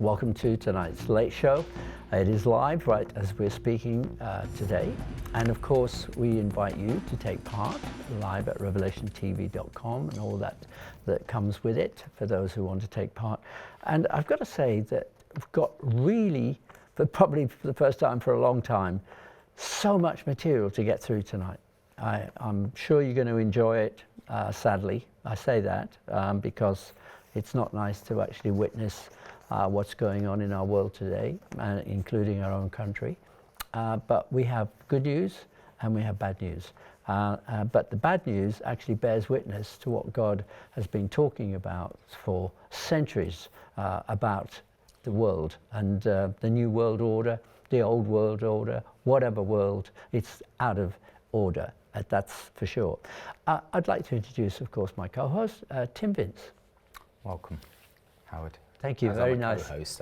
Welcome to tonight's Late Show. It is live right as we're speaking today. And of course, we invite you to take part live at revelationtv.com and all that comes with it for those who want to take part. And I've got to say that we've got really, probably for the first time for a long time, so much material to get through tonight. I'm sure you're going to enjoy it, sadly. I say that because it's not nice to actually witness what's going on in our world today, including our own country. But we have good news and we have bad news. But the bad news actually bears witness to what God has been talking about for centuries about the world and the new world order, the old world order, whatever world, it's out of order. That's for sure. I'd like to introduce, of course, my co-host, Tim Vince. Welcome, Howard. Thank you. As very I'm a nice. Co-host,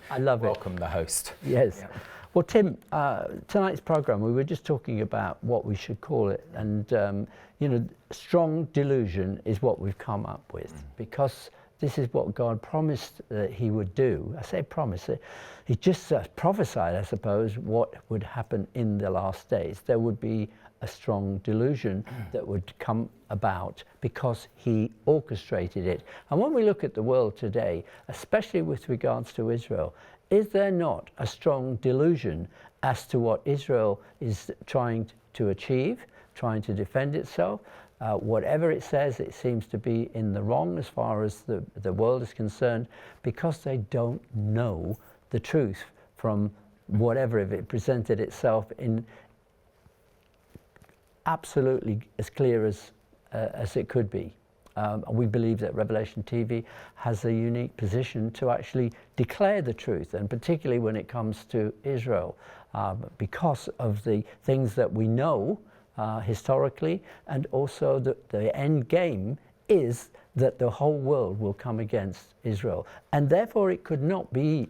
I love welcome the host. Yes. Yeah. Well, Tim, tonight's program, we were just talking about what we should call it, and strong delusion is what we've come up with because this is what God promised that He would do. I say promise. He just prophesied, I suppose, what would happen in the last days. There would be a strong delusion that would come about because He orchestrated it. And when we look at the world today, especially with regards to Israel, is there not a strong delusion as to what Israel is trying to achieve, trying to defend itself? Whatever it says, it seems to be in the wrong as far as the world is concerned because they don't know the truth from whatever if it presented itself in absolutely as clear as it could be. We believe that Revelation TV has a unique position to actually declare the truth, and particularly when it comes to Israel, because of the things that we know historically, and also the end game is that the whole world will come against Israel. And therefore it could not be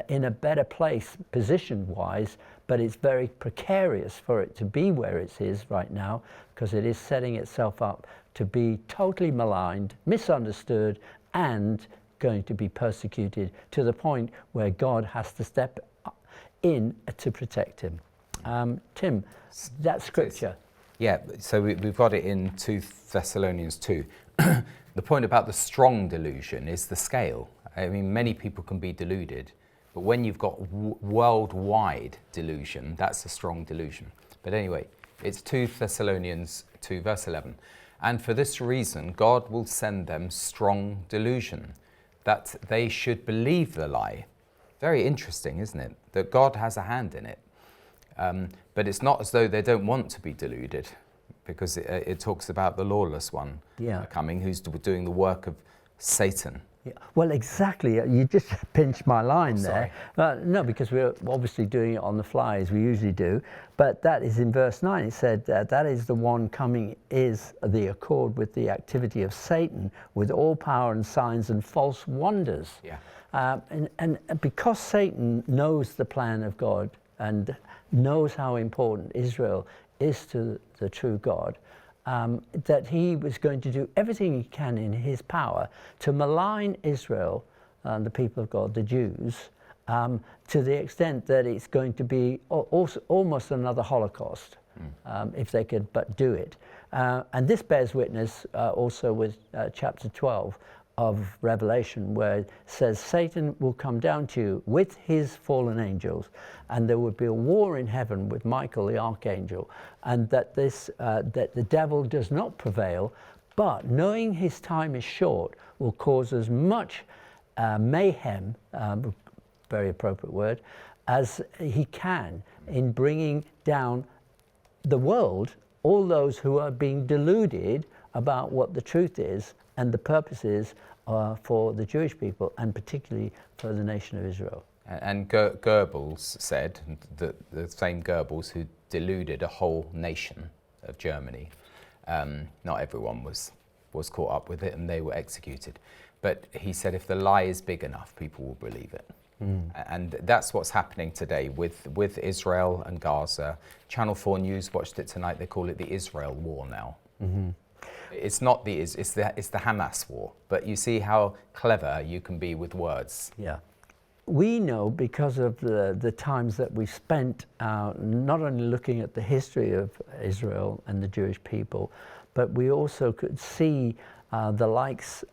in a better place position-wise, but it's very precarious for it to be where it is right now, because it is setting itself up to be totally maligned, misunderstood, and going to be persecuted to the point where God has to step in to protect him. Tim, that scripture. Yeah, so we've got it in 2 Thessalonians 2. The point about the strong delusion is the scale. I mean, many people can be deluded, but when you've got worldwide delusion, that's a strong delusion. But anyway, it's 2 Thessalonians 2, verse 11. And for this reason, God will send them strong delusion, that they should believe the lie. Very interesting, isn't it? That God has a hand in it. But it's not as though they don't want to be deluded, because it talks about the lawless one coming, who's doing the work of Satan. Yeah. Well, exactly. You just pinched my line there. No, because we're obviously doing it on the fly as we usually do. But that is in verse 9. It said that is the one coming is the accord with the activity of Satan, with all power and signs and false wonders. Yeah. And because Satan knows the plan of God and knows how important Israel is to the true God, that he was going to do everything he can in his power to malign Israel and the people of God, the Jews, to the extent that it's going to be almost another Holocaust, if they could but do it. And this bears witness also with chapter 12 of Revelation, where it says Satan will come down to you with his fallen angels, and there would be a war in heaven with Michael the archangel, and that that the devil does not prevail, but knowing his time is short, will cause as much mayhem, very appropriate word, as he can in bringing down the world, all those who are being deluded about what the truth is and the purposes for the Jewish people, and particularly for the nation of Israel. And Goebbels said, that the same Goebbels who deluded a whole nation of Germany, not everyone was caught up with it and they were executed. But he said if the lie is big enough, people will believe it. And that's what's happening today with Israel and Gaza. Channel 4 News watched it tonight. They call it the Israel War now. It's not it's the Hamas war, but you see how clever you can be with words. Yeah, we know because of the times that we've spent not only looking at the history of Israel and the Jewish people, but we also could see the likes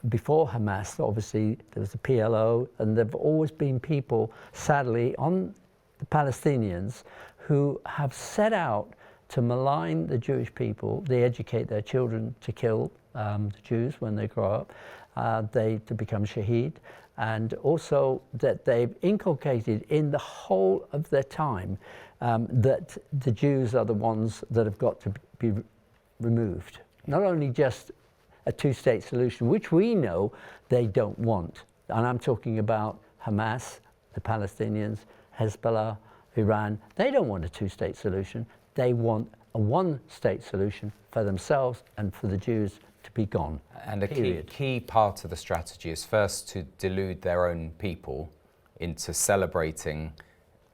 before Hamas. Obviously, there was the PLO, and there have always been people, sadly, on the Palestinians who have set out to malign the Jewish people. They educate their children to kill the Jews when they grow up, to become shaheed, and also that they've inculcated in the whole of their time that the Jews are the ones that have got to be removed. Not only just a two-state solution, which we know they don't want. And I'm talking about Hamas, the Palestinians, Hezbollah, Iran. They don't want a two-state solution. They want a one-state solution for themselves and for the Jews to be gone. And a key part of the strategy is first to delude their own people into celebrating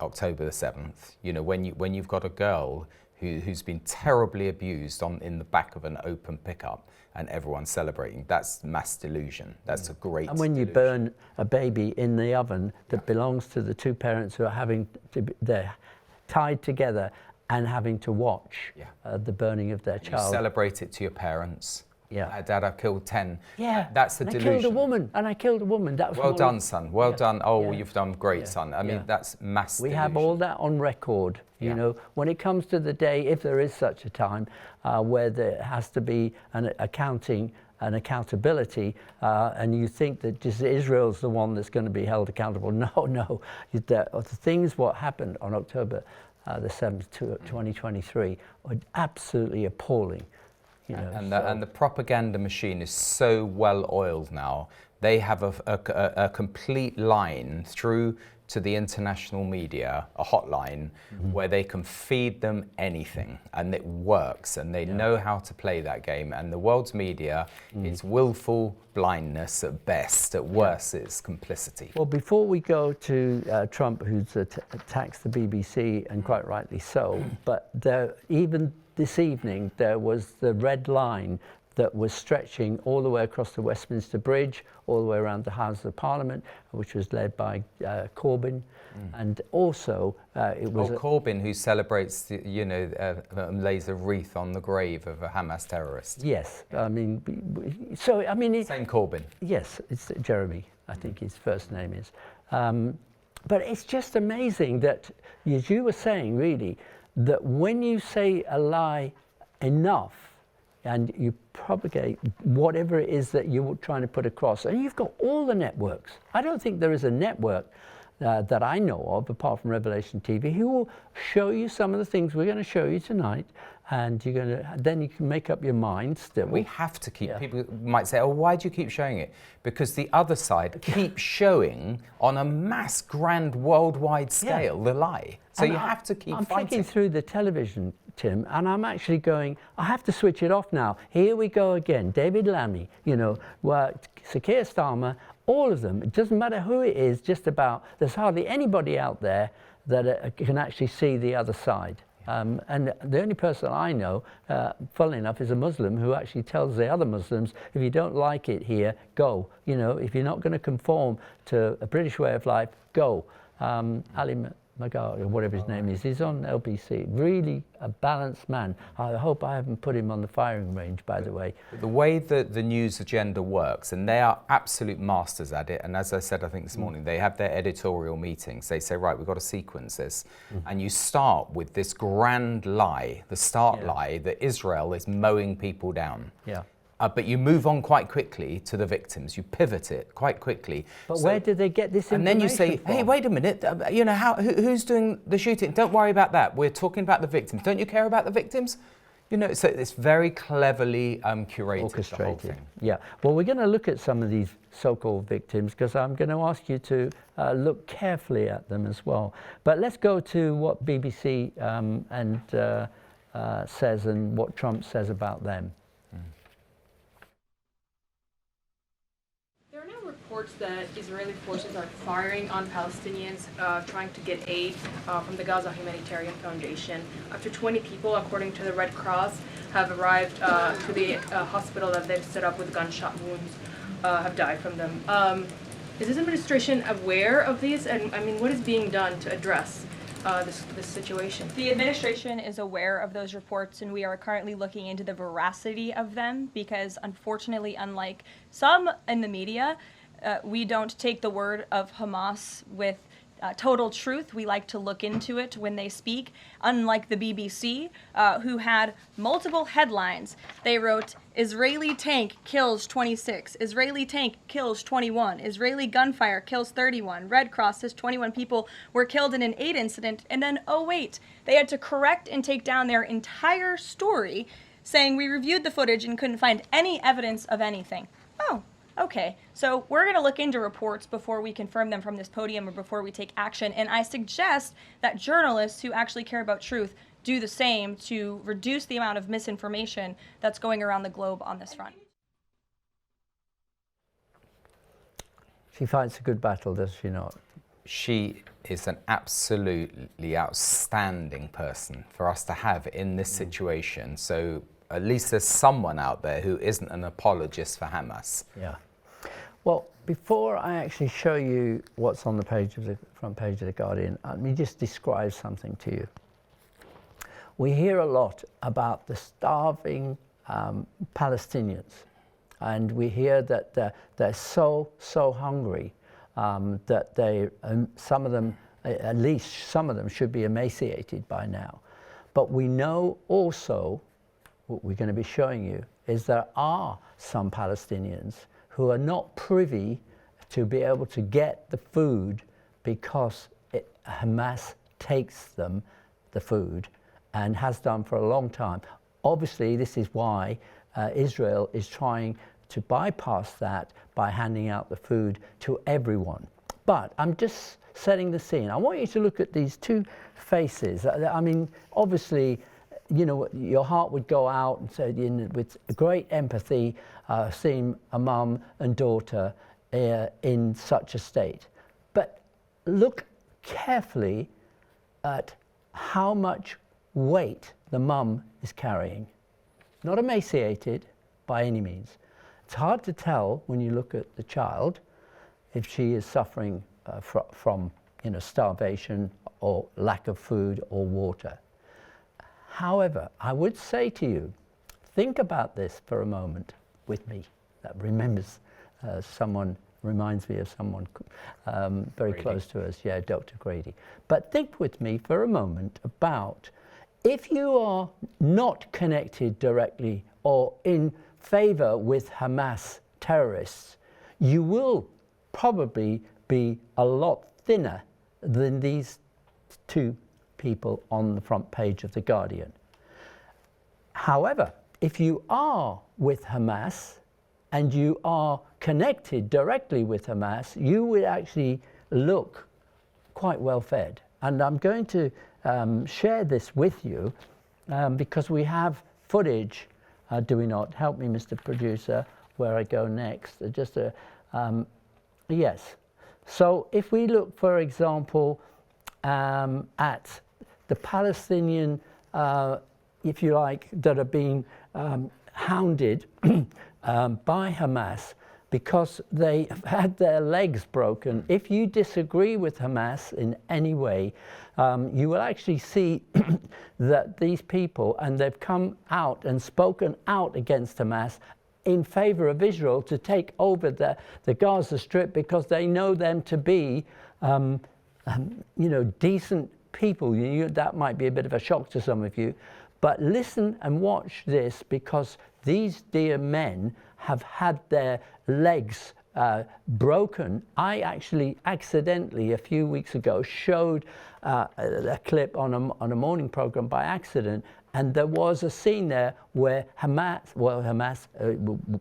October the 7th. You know, when you've got a girl who's been terribly abused in the back of an open pickup and everyone's celebrating, that's mass delusion. That's a great And when you burn a baby in the oven that belongs to the two parents who are they're tied together and having to watch the burning of their child. You celebrate it to your parents. Yeah. Dad, I killed 10. Yeah. That's the delusion. I killed a woman, and I killed a woman. That was well done, son. Well done. Oh, you've done great, Yeah. son. I mean, that's mass delusion. We have all that on record. You know, when it comes to the day, if there is such a time, where there has to be an accounting and accountability, and you think that just Israel's the one that's going to be held accountable. No. The things what happened on October the 7th, 2023, are absolutely appalling. You know, and the propaganda machine is so well oiled now. They have a complete line through to the international media, a hotline, where they can feed them anything, and it works, and they know how to play that game. And the world's media is willful blindness at best. At worst, it's complicity. Well, before we go to Trump, who's attacks the BBC, and quite rightly so, but even this evening, there was the red line that was stretching all the way across the Westminster Bridge, all the way around the Houses of Parliament, which was led by Corbyn. And also, it was... Corbyn, who celebrates, lays a wreath on the grave of a Hamas terrorist. Yes, I mean, so, I mean... Same Corbyn. Yes, it's Jeremy, I think his first name is. But it's just amazing that, as you were saying, really, that when you say a lie enough and you propagate whatever it is that you're trying to put across, and you've got all the networks. I don't think there is a network that I know of, apart from Revelation TV, who will show you some of the things we're going to show you tonight, and then you can make up your mind still. We have to keep, people might say, oh, why do you keep showing it? Because the other side keeps showing on a mass, grand, worldwide scale the lie. So you have to keep fighting. I'm flicking through the television, Tim, and I'm actually going, I have to switch it off now. Here we go again. David Lammy, Sir Keir Starmer, all of them. It doesn't matter who it is, just about, there's hardly anybody out there that can actually see the other side. And the only person I know, funnily enough, is a Muslim who actually tells the other Muslims, if you don't like it here, go. If you're not going to conform to a British way of life, go. Ali Magar, or whatever his name is, he's on LBC. Really a balanced man. I hope I haven't put him on the firing range, by the way. The way that the news agenda works, and they are absolute masters at it, and as I said, I think this morning, they have their editorial meetings. They say, right, we've got to sequence this. And you start with this grand lie, the start lie, that Israel is mowing people down. Yeah. But you move on quite quickly to the victims. You pivot it quite quickly. But where did they get this information from? And then you say, hey, wait a minute, who's doing the shooting? Don't worry about that. We're talking about the victims. Don't you care about the victims? So it's very cleverly curated, orchestrated. The whole thing. Yeah. Well, we're going to look at some of these so-called victims, because I'm going to ask you to look carefully at them as well. But let's go to what BBC says and what Trump says about them. Reports that Israeli forces are firing on Palestinians trying to get aid from the Gaza Humanitarian Foundation. Up to 20 people, according to the Red Cross, have arrived to the hospital that they've set up with gunshot wounds, have died from them. Is this administration aware of these? And I mean, what is being done to address this situation? The administration is aware of those reports, and we are currently looking into the veracity of them because, unfortunately, unlike some in the media, we don't take the word of Hamas with total truth. We like to look into it when they speak. Unlike the BBC, who had multiple headlines, they wrote, Israeli tank kills 26, Israeli tank kills 21, Israeli gunfire kills 31, Red Cross says 21 people were killed in an aid incident, and then, oh wait, they had to correct and take down their entire story, saying we reviewed the footage and couldn't find any evidence of anything. Oh, okay, so we're going to look into reports before we confirm them from this podium or before we take action, and I suggest that journalists who actually care about truth do the same to reduce the amount of misinformation that's going around the globe on this front. She fights a good battle, does she not? She is an absolutely outstanding person for us to have in this situation. So at least there's someone out there who isn't an apologist for Hamas. Yeah. Well, before I actually show you what's on the page of the front page of The Guardian, let me just describe something to you. We hear a lot about the starving Palestinians, and we hear that they're so hungry that they, some of them, at least some of them, should be emaciated by now. But we know also, what we're going to be showing you, is there are some Palestinians who are not privy to be able to get the food because Hamas takes them the food and has done for a long time. Obviously, this is why Israel is trying to bypass that by handing out the food to everyone. But I'm just setting the scene. I want you to look at these two faces. I mean, obviously, you know, your heart would go out and say, with great empathy, seeing a mum and daughter in such a state. But look carefully at how much weight the mum is carrying. Not emaciated by any means. It's hard to tell when you look at the child if she is suffering from starvation or lack of food or water. However, I would say to you, think about this for a moment with me. That reminds me of someone very Grady. close to us, yeah, Dr. Grady. But think with me for a moment about if you are not connected directly or in favor with Hamas terrorists, you will probably be a lot thinner than these two people on the front page of The Guardian. However, if you are with Hamas and you are connected directly with Hamas, you would actually look quite well fed. And I'm going to share this with you because we have footage, do we not? Help me, Mr. Producer, where I go next. Yes. So if we look, for example, at the Palestinian, if you like, that are being hounded by Hamas because they have had their legs broken. If you disagree with Hamas in any way, you will actually see that these people, and they've come out and spoken out against Hamas in favor of Israel to take over the Gaza Strip because they know them to be, decent people. That might be a bit of a shock to some of you, but listen and watch this because these dear men have had their legs broken. I actually accidentally a few weeks ago showed a clip on a morning program by accident, and there was a scene there where Hamas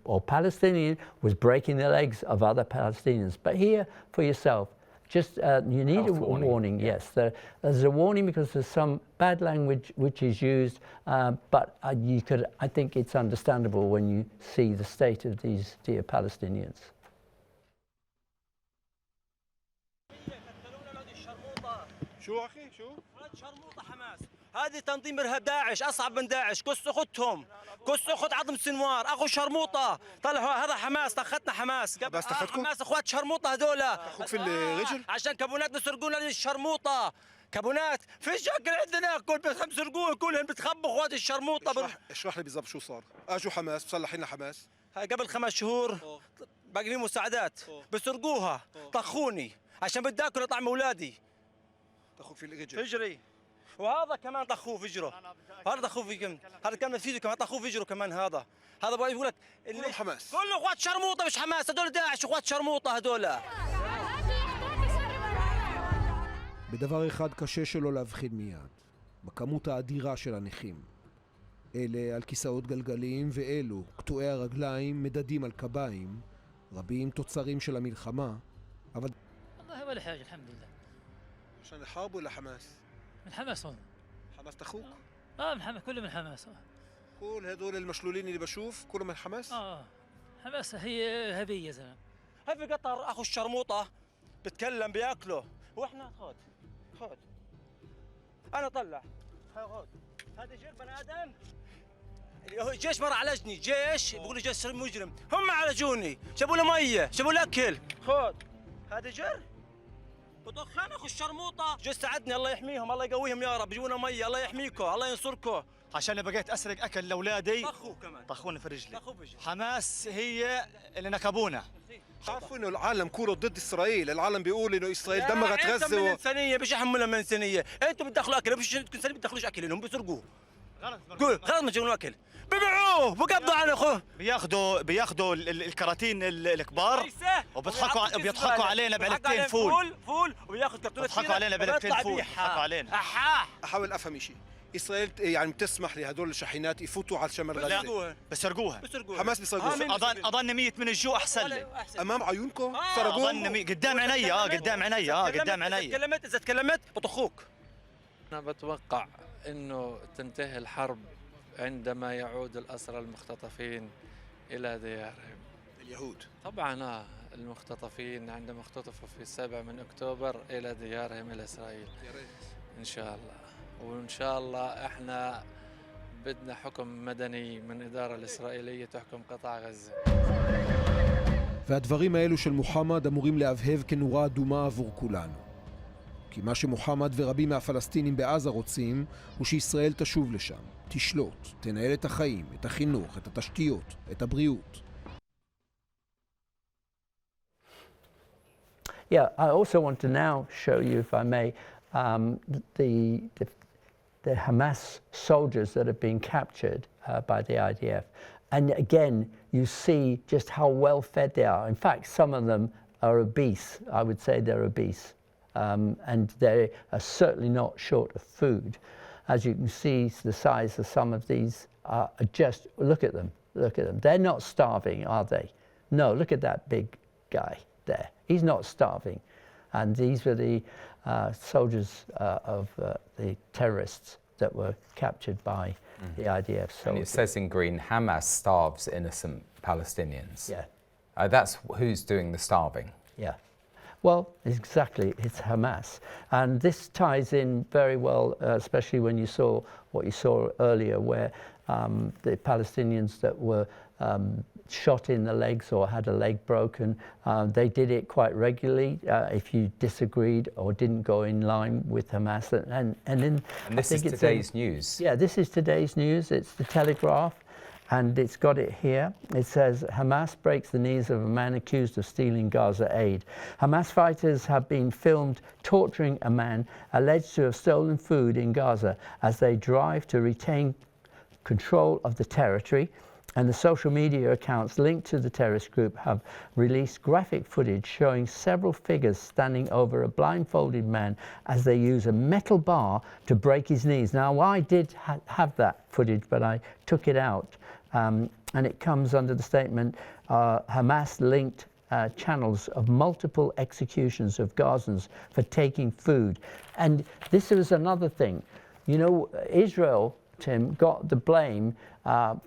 or Palestinian was breaking the legs of other Palestinians. But here for yourself, just you need a warning. Yes, there's a warning because there's some bad language which is used, but I think it's understandable when you see the state of these dear Palestinians. شو أخي شو؟ شرموطة حماس. هذه تنظيم إرهاب داعش، أصعب من داعش. كس أختهم، كس أخت عظم سنوار، أخو شرموطة. طلعوا هذا حماس، طختنا حماس. حماس تختكم؟ حماس أخوات شرموطة هذولا. أخوك في الرجل؟ عشان كابونات بيسرقونا للشرموطة. كابونات فيش أكل عندنا، كل بيسرقوه كلهم بتخبوا أخوات الشرموطة. اشرح لي بالضبط شو صار. اجوا حماس مسلحين حماس. هاي قبل 5 شهور باقي لي مساعدات بيسرقوها. طخوني عشان بدي آكل طعم أولادي. اخوك في الرجل. فجري. وهذا كمان طخوه فجره. هذا طخوه فيكم، هذا كان فيديو كمان طخوه فجره كمان. هذا بقى يقول لك كلهم حماس. كله اخوات شرموطه مش حماس، هذول داعش اخوات شرموطه هذول. בדבר אחד קשה שלא להבחין מיד, בכמות האדירה של הנכים. אלה על כיסאות גלגלים ואלו, קטועי הרגליים, מדדים על קביים, רבים תוצרים של המלחמה, אבל... والله ولا حاجة الحمد لله. عشان الحرب ولا حماس؟ من حماس هون. حماس تخوك؟ من حماس، كله من حماس. كل هذول المشلولين اللي بشوف كلهم من حماس؟ حماس هي هبية يا زلمة. هاي في قطر اخو الشرموطه بتكلم بياكله، واحنا خذ انا طلع خذ. هذا جيش بني ادم. الجيش مر عالجني، جيش بيقول لي جيش مجرم، هم عالجوني، جابوا له ميه، جابوا له اكل. خذ هذا جر بطخان اخو الشرموطه. جيش ساعدني، الله يحميهم، الله يقويهم يا رب، يجيبونا ميه، الله يحميكم، الله ينصركم. عشان بقيت اسرق اكل لاولادي طخوه كمان، طخوني في رجلي. طخوه في رجلي. حماس هي اللي نكبونا. عارفوا انه العالم كله ضد اسرائيل، العالم بيقول انه اسرائيل دمرت غزه من انسانيه، مش يحملها من انسانيه، انتم بتدخلوا اكل، مش انتم انسانيه بتدخلوش اكل لهم، بيسرقوه. غلط ما تجيبون اكل، ببيعوه بقبضوا على اخوه. بياخذوا الكراتين الكبار وبيضحكوا علينا بعلبتين فول وبياخذ كرتونه، بيضحكوا علينا بعلبتين فول، بيضحكوا علينا. احاول افهم شيء. اسرائيل يعني بتسمح لهدول الشاحنات يفوتوا على شمال غزه؟ بسرقوها. حماس بيسرقوها. اظن ميت من الجوع احسن لي. امام عيونكم سرقوها؟ اظن قدام عيني. قدام عيني. قدام عيني. اذا تكلمت بطخوك. انا بتوقع انه تنتهي الحرب عندما يعود الأسرى المختطفين إلى ديارهم. اليهود طبعا المختطفين عندما اختطفوا في 7 من أكتوبر إلى ديارهم إلى إسرائيل. إن شاء الله. وإن شاء الله إحنا بدنا حكم مدني من الإدارة الإسرائيلية تحكم قطاع غزة. והדברים האלו של מוחמד אמורים להבהב כנורה אדומה עבור כולנו. כי מה שמוחמד ורבים מהפלסטינים בעזה רוצים הוא שישראל תשוב לשם, תשלוט, תנהל את החיים, את החינוך, את התשתיות, את הבריאות. Yeah, I also want to now show you, if I may, the Hamas soldiers that have been captured by the IDF. And again, you see just how well fed they are. In fact, some of them are obese. I would say they're obese. And they are certainly not short of food. As you can see, the size of some of these are just, look at them. They're not starving, are they? No, look at that big guy there. He's not starving. And these were the soldiers of the terrorists that were captured by the IDF soldiers. And it says in green, Hamas starves innocent Palestinians. Yeah. That's who's doing the starving. Yeah. Well, exactly, it's Hamas. And this ties in very well, especially when you saw what you saw earlier, where the Palestinians that were shot in the legs or had a leg broken, they did it quite regularly if you disagreed or didn't go in line with Hamas. And this is today's news. Yeah, this is today's news. It's the Telegraph. And it's got it here. It says, Hamas breaks the knees of a man accused of stealing Gaza aid. Hamas fighters have been filmed torturing a man alleged to have stolen food in Gaza as they drive to retain control of the territory. And the social media accounts linked to the terrorist group have released graphic footage showing several figures standing over a blindfolded man as they use a metal bar to break his knees. Now, I did have that footage, but I took it out. And it comes under the statement, Hamas-linked channels of multiple executions of Gazans for taking food. And this was another thing. You know, Israel, Tim, got the blame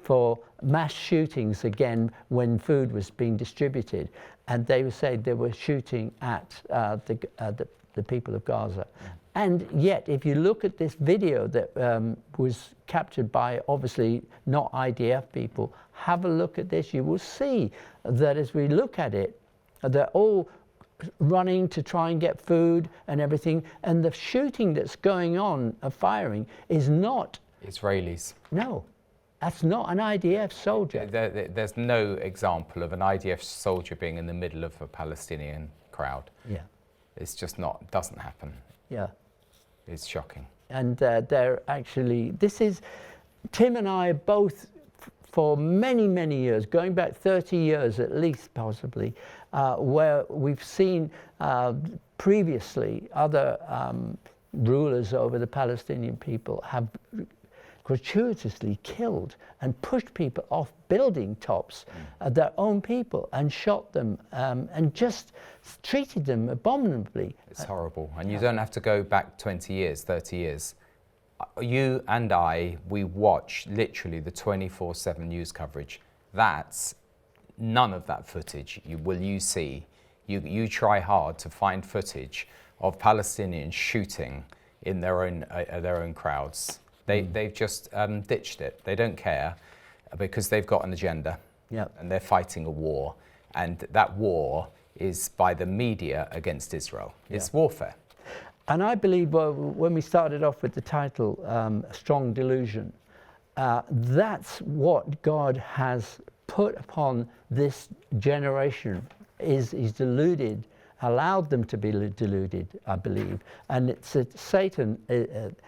for mass shootings again when food was being distributed. And they said they were shooting at the the people of Gaza. And yet, if you look at this video that was captured by, obviously, not IDF people, have a look at this, you will see that as we look at it, they're all running to try and get food and everything, and the shooting that's going on, firing, is not Israelis. No, that's not an IDF soldier. There's no example of an IDF soldier being in the middle of a Palestinian crowd. Yeah. It's just not, doesn't happen. Yeah. It's shocking. And they're actually, this is, Tim and I both, for many, many years, going back 30 years at least possibly, where we've seen previously other rulers over the Palestinian people have gratuitously killed and pushed people off building tops, their own people, and shot them and just treated them abominably. It's horrible. And you don't have to go back 20 years, 30 years. You and I, we watch literally the 24/7 news coverage. That's none of that footage will you see. You try hard to find footage of Palestinians shooting in their own crowds. They've just ditched it. They don't care because they've got an agenda. Yep. And they're fighting a war. And that war is by the media against Israel. It's warfare. And I believe when we started off with the title, Strong Delusion, that's what God has put upon this generation, is deluded, allowed them to be deluded, I believe. And it's Satan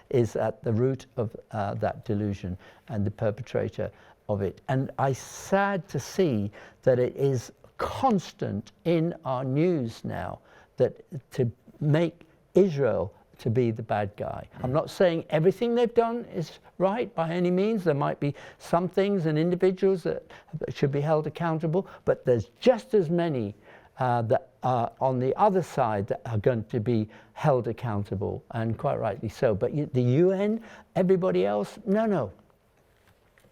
is at the root of that delusion and the perpetrator of it. And I'm sad to see that it is constant in our news now, that to make Israel to be the bad guy. I'm not saying everything they've done is right by any means. There might be some things and individuals that should be held accountable, but there's just as many that are on the other side that are going to be held accountable, and quite rightly so. But the UN, everybody else, no.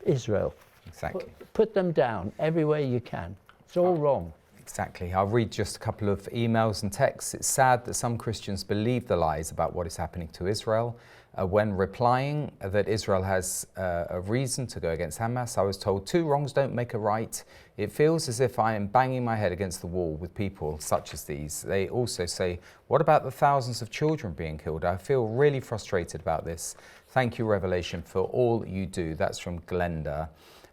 Israel. Exactly. Put them down every way you can. It's all wrong. Exactly. I'll read just a couple of emails and texts. It's sad that some Christians believe the lies about what is happening to Israel. When replying that Israel has a reason to go against Hamas, I was told 2 wrongs don't make a right. It feels as if I am banging my head against the wall with people such as these. They also say, what about the thousands of children being killed? I feel really frustrated about this. Thank you, Revelation, for all you do. That's from Glenda.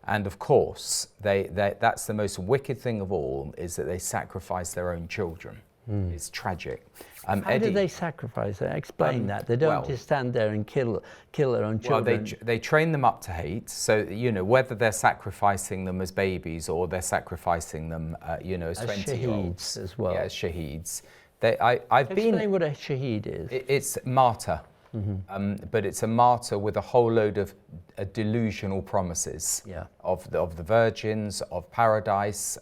And of course, that's the most wicked thing of all, is that they sacrifice their own children. It's tragic. How do they sacrifice it? Explain that. They don't just stand there and kill their own children. Well, they train them up to hate. So, whether they're sacrificing them as babies or they're sacrificing them, as 20-year-olds. Shaheeds as well. Yeah, as shaheeds. Explain what a shaheed is. It's martyr. But it's a martyr with a whole load of delusional promises of the virgins, of paradise.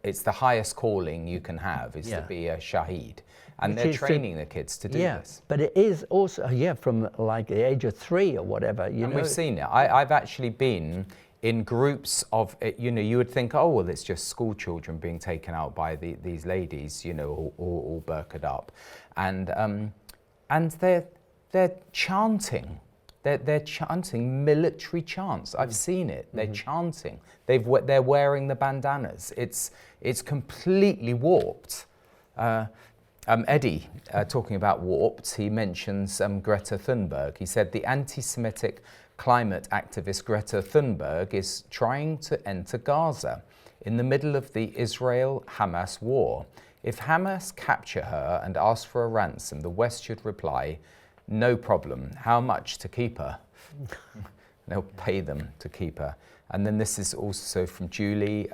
It's the highest calling you can have, is to be a shaheed. And they're training the kids to do this. But it is also, from like the age of 3 or whatever. And we've seen it. I've actually been in groups of, you would think, oh, well, it's just school children being taken out by these ladies, all burqa'd up. And they're chanting. They're chanting military chants. I've seen it. They're chanting. They're wearing the bandanas. It's completely warped. Eddie, talking about warped, he mentions Greta Thunberg. He said the anti-Semitic climate activist Greta Thunberg is trying to enter Gaza in the middle of the Israel-Hamas war. If Hamas capture her and ask for a ransom, the West should reply, no problem. How much to keep her? They'll pay them to keep her. And then this is also from Julie.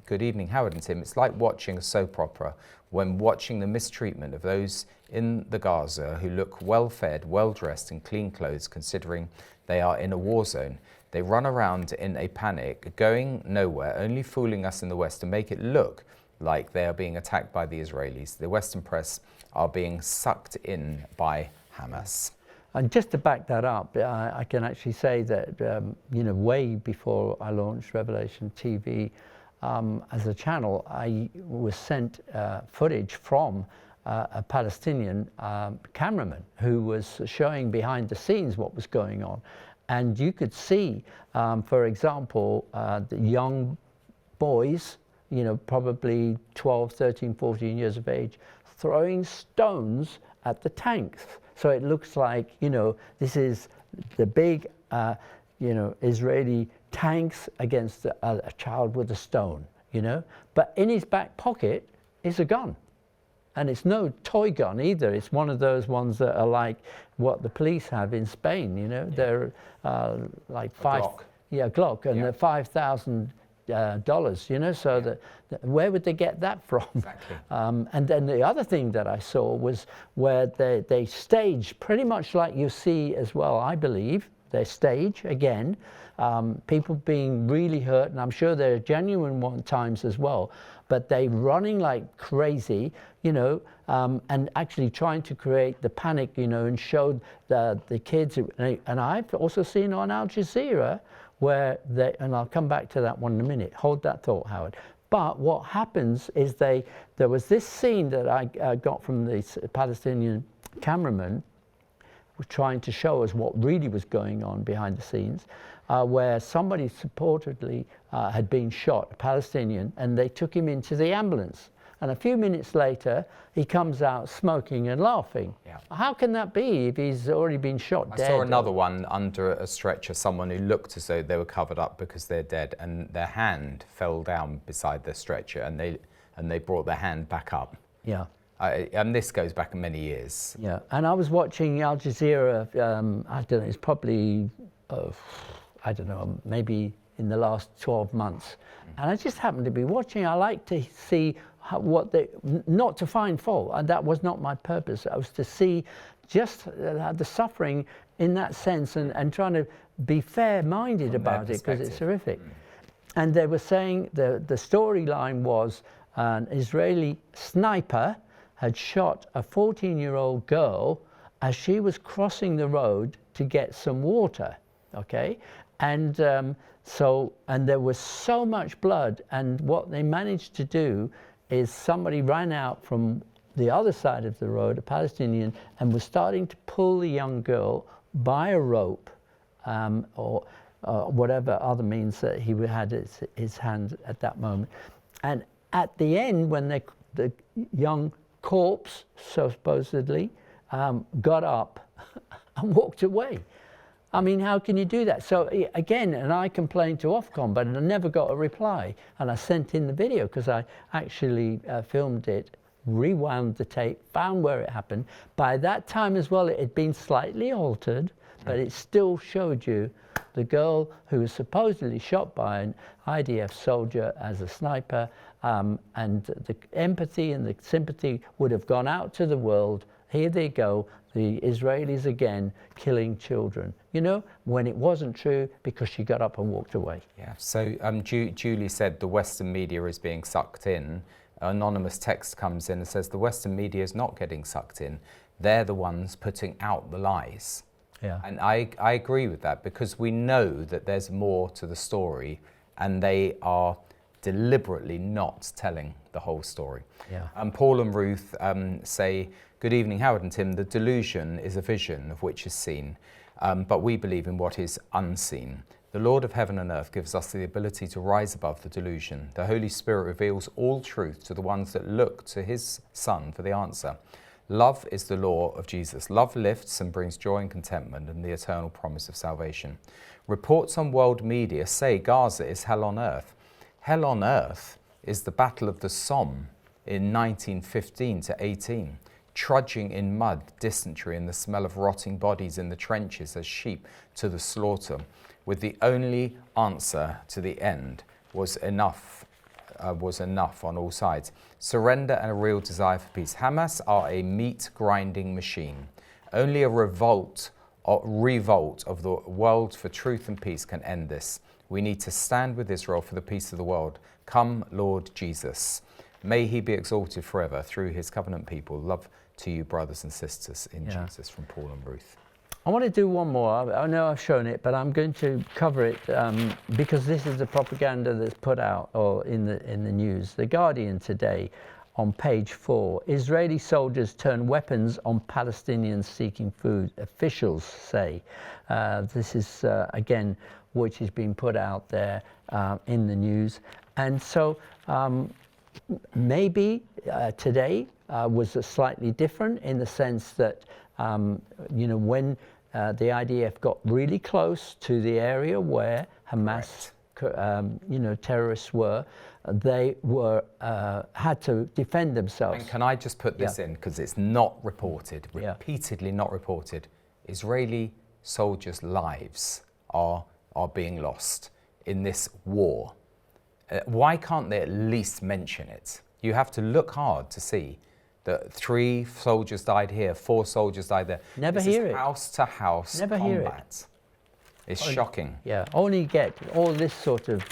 Good evening, Howard and Tim. It's like watching a soap opera when watching the mistreatment of those in the Gaza who look well-fed, well-dressed and clean clothes, considering they are in a war zone. They run around in a panic, going nowhere, only fooling us in the West to make it look like they are being attacked by the Israelis. The Western press are being sucked in by Hamas. And just to back that up, I can actually say that, way before I launched Revelation TV as a channel, I was sent footage from a Palestinian cameraman who was showing behind the scenes what was going on. And you could see, for example, the young boys, you know, probably 12, 13, 14 years of age, throwing stones at the tanks. So it looks like, you know, this is the big, you know, Israeli tanks against a child with a stone, you know. But in his back pocket is a gun. And it's no toy gun either. It's one of those ones that are like what the police have in Spain, you know. They're like Glock. Glock, and they're $5,000, you know. So that where would they get that from? Exactly. And then the other thing that I saw was where they stage pretty much like you see as well, I believe. They stage again, people being really hurt, and I'm sure there are genuine times as well, but they running like crazy, you know, and actually trying to create the panic, you know, and showed the kids. And I've also seen on Al Jazeera where they, and I'll come back to that one in a minute. Hold that thought, Howard. But what happens is there was this scene that I got from the Palestinian cameraman trying to show us what really was going on behind the scenes, where somebody supposedly had been shot, a Palestinian, and they took him into the ambulance. And a few minutes later, he comes out smoking and laughing. Yeah. How can that be if he's already been shot dead? I saw another one under a stretcher, someone who looked as though they were covered up because they're dead, and their hand fell down beside the stretcher, and they brought their hand back up. Yeah. And this goes back many years. Yeah, and I was watching Al Jazeera, I don't know, it's probably, I don't know, maybe in the last 12 months. And I just happened to be watching. I like to see not to find fault, and that was not my purpose. I was to see just the suffering in that sense, and trying to be fair-minded about it, because it's horrific. And they were saying the storyline was an Israeli sniper had shot a 14-year-old girl as she was crossing the road to get some water, okay? And and there was so much blood, and what they managed to do is somebody ran out from the other side of the road, a Palestinian, and was starting to pull the young girl by a rope, or whatever other means that he had his hand at that moment. And at the end, when the young corpse, supposedly, got up and walked away. I mean, how can you do that? So again, and I complained to Ofcom, but I never got a reply. And I sent in the video because I actually filmed it, rewound the tape, found where it happened. By that time as well, it had been slightly altered, but it still showed you the girl who was supposedly shot by an IDF soldier as a sniper, and the empathy and the sympathy would have gone out to the world. Here they go, the Israelis again killing children, you know, when it wasn't true, because she got up and walked away. Yeah, so Julie said the Western media is being sucked in. Anonymous text comes in and says the Western media is not getting sucked in. They're the ones putting out the lies. Yeah. And I agree with that, because we know that there's more to the story, and they are deliberately not telling the whole story. Yeah. Paul and Ruth say, good evening, Howard and Tim. The delusion is a vision of which is seen, but we believe in what is unseen. The Lord of heaven and earth gives us the ability to rise above the delusion. The Holy Spirit reveals all truth to the ones that look to his Son for the answer. Love is the law of Jesus. Love lifts and brings joy and contentment and the eternal promise of salvation. Reports on world media say Gaza is hell on earth. Hell on earth is the Battle of the Somme in 1915 to 18. Trudging in mud, dysentery, and the smell of rotting bodies in the trenches as sheep to the slaughter, with the only answer to the end was enough on all sides. Surrender and a real desire for peace. Hamas are a meat-grinding machine. Only a revolt of the world for truth and peace can end this. We need to stand with Israel for the peace of the world. Come, Lord Jesus. May he be exalted forever through his covenant people. Love to you, brothers and sisters in Jesus, from Paul and Ruth. I want to do one more. I know I've shown it, but I'm going to cover it because this is the propaganda that's put out or in the news. The Guardian today on page 4. Israeli soldiers turn weapons on Palestinians seeking food, officials say. This is, again, which has been put out there in the news. And so maybe today was slightly different in the sense that, you know, when the IDF got really close to the area where Hamas, you know, terrorists were, they were had to defend themselves. And can I just put this in, because it's not reported, repeatedly not reported. Israeli soldiers' lives are being lost in this war. Why can't they at least mention it? You have to look hard to see that 3 soldiers died here, 4 soldiers died there. Never this hear is it. House-to-house Never combat. hear it. It's shocking. Yeah, only get all this sort of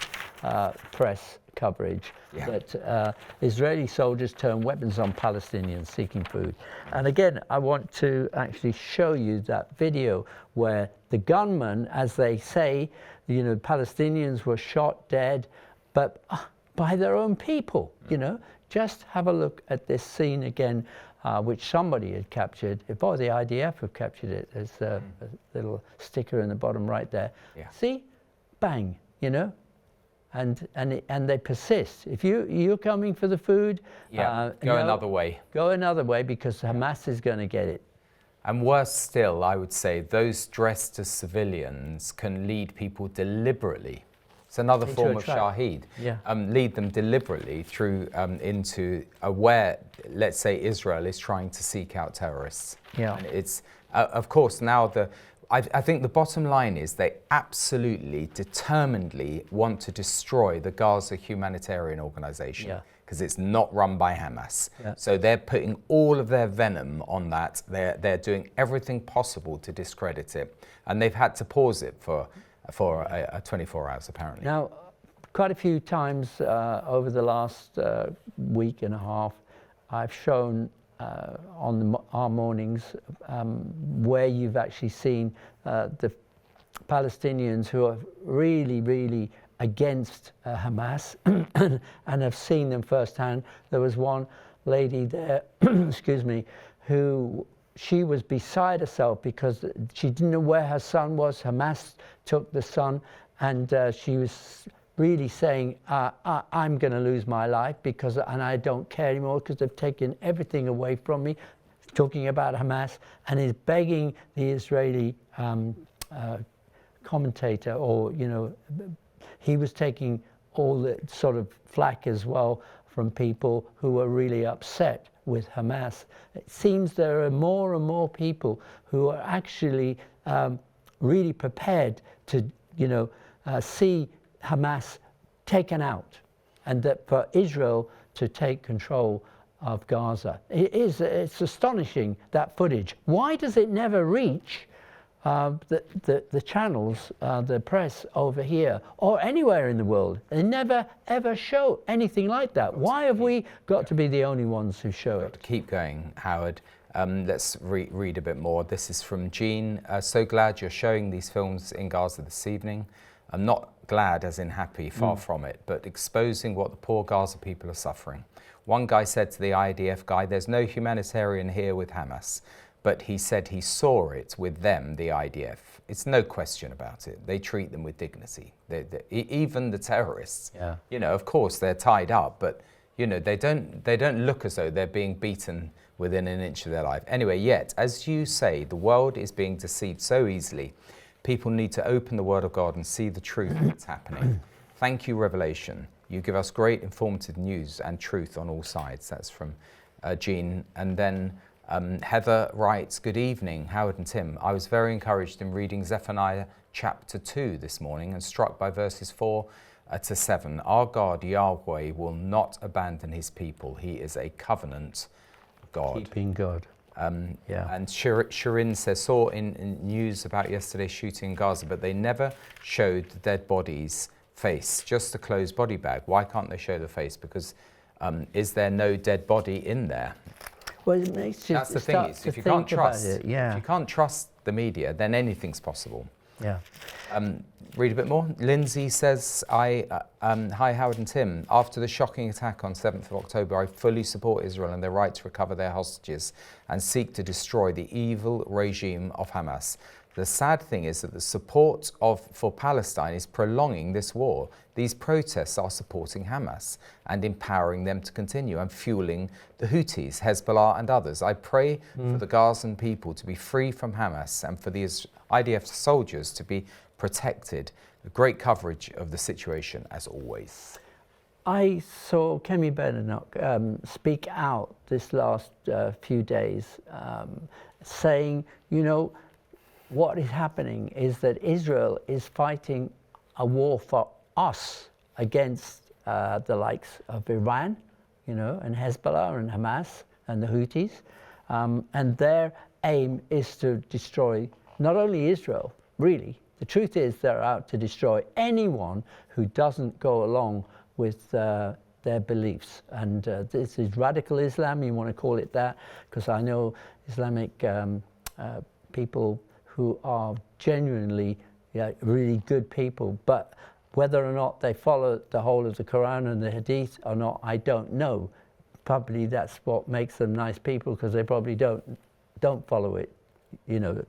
press coverage that Israeli soldiers turn weapons on Palestinians seeking food. And again, I want to actually show you that video where the gunmen, as they say, you know, Palestinians were shot dead, but by their own people, you know. Just have a look at this scene again, which somebody had captured. The IDF have captured it. There's a little sticker in the bottom right there. See? Bang, you know? And they persist. If you're coming for the food, go another way. Go another way, because Hamas is going to get it. And worse still, I would say, those dressed as civilians can lead people deliberately. It's another form of Shaheed. Lead them deliberately through into where, let's say, Israel is trying to seek out terrorists. And it's, of course, now I think the bottom line is they absolutely, determinedly want to destroy the Gaza humanitarian organization, because it's not run by Hamas. So they're putting all of their venom on that. They're doing everything possible to discredit it. And they've had to pause it for 24 hours, apparently. Now, quite a few times over the last week and a half, I've shown on our mornings where you've actually seen the Palestinians who are really, really against Hamas and have seen them firsthand. There was one lady there, excuse me, who she was beside herself because she didn't know where her son was. Hamas took the son, and she was really saying, I'm going to lose my life and I don't care anymore because they've taken everything away from me, talking about Hamas, and is begging the Israeli commentator, or, you know, he was taking all the sort of flack as well from people who were really upset with Hamas. It seems there are more and more people who are actually really prepared to, you know, see Hamas taken out, and that for Israel to take control of Gaza. It's astonishing, that footage. Why does it never reach the channels, the press over here or anywhere in the world? They never ever show anything like that. Why have we got to be the only ones who show it? Keep going, Howard. Let's read a bit more. This is from Jean. So glad you're showing these films in Gaza this evening. I'm not glad as in happy, far from it, but exposing what the poor Gaza people are suffering. One guy said to the IDF guy, there's no humanitarian here with Hamas, but he said he saw it with them, the IDF. It's no question about it. They treat them with dignity. Even the terrorists, you know, of course they're tied up, but you know, they don't look as though they're being beaten within an inch of their life. Anyway, yet, as you say, the world is being deceived so easily. People need to open the Word of God and see the truth that's happening. Thank you, Revelation. You give us great informative news and truth on all sides. That's from Jean. And then Heather writes, good evening, Howard and Tim. I was very encouraged in reading Zephaniah chapter 2 this morning and struck by verses 4 to 7. Our God, Yahweh, will not abandon his people. He is a covenant God. Keeping God. And Shirin says, saw in news about yesterday's shooting in Gaza, but they never showed the dead body's face, just a closed body bag. Why can't they show the face? Because is there no dead body in there? Well, it makes you That's the thing. Is, if you can't trust the media, then anything's possible. Yeah. Read a bit more. Lindsay says, hi Howard and Tim. After the shocking attack on 7th of October, I fully support Israel and their right to recover their hostages and seek to destroy the evil regime of Hamas. The sad thing is that the support for Palestine is prolonging this war. These protests are supporting Hamas and empowering them to continue and fueling the Houthis, Hezbollah and others. I pray for the Gazan people to be free from Hamas and for the IDF soldiers to be protected. Great coverage of the situation as always. I saw Kemi Badenoch speak out this last few days saying, you know, what is happening is that Israel is fighting a war for us against the likes of Iran, you know, and Hezbollah and Hamas and the Houthis. And their aim is to destroy not only Israel, really. The truth is they're out to destroy anyone who doesn't go along with their beliefs. And this is radical Islam, you want to call it that, because I know Islamic people who are genuinely really good people, but whether or not they follow the whole of the Quran and the Hadith or not, I don't know. Probably that's what makes them nice people, because they probably don't follow it, you know,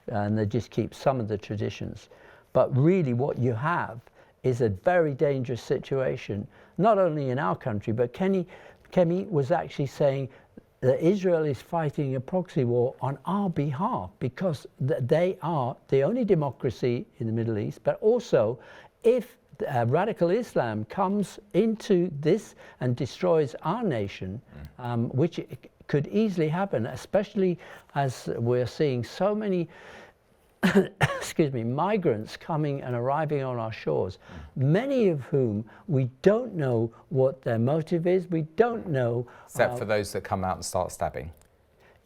and they just keep some of the traditions. But really what you have is a very dangerous situation, not only in our country, but Kemi was actually saying that Israel is fighting a proxy war on our behalf because they are the only democracy in the Middle East, but also if radical Islam comes into this and destroys our nation, which could easily happen, especially as we're seeing so many excuse me, migrants coming and arriving on our shores, many of whom we don't know what their motive is, we don't know. Except for those that come out and start stabbing.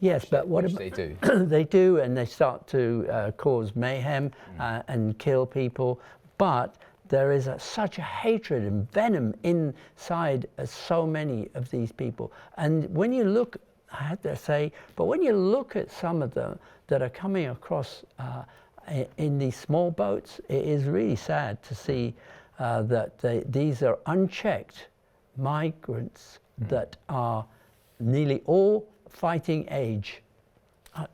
Yes, but what they do. They do, and they start to cause mayhem and kill people. But there is such a hatred and venom inside so many of these people. And when you look, I had to say, but when you look at some of them that are coming across in these small boats, it is really sad to see that these are unchecked migrants that are nearly all fighting age.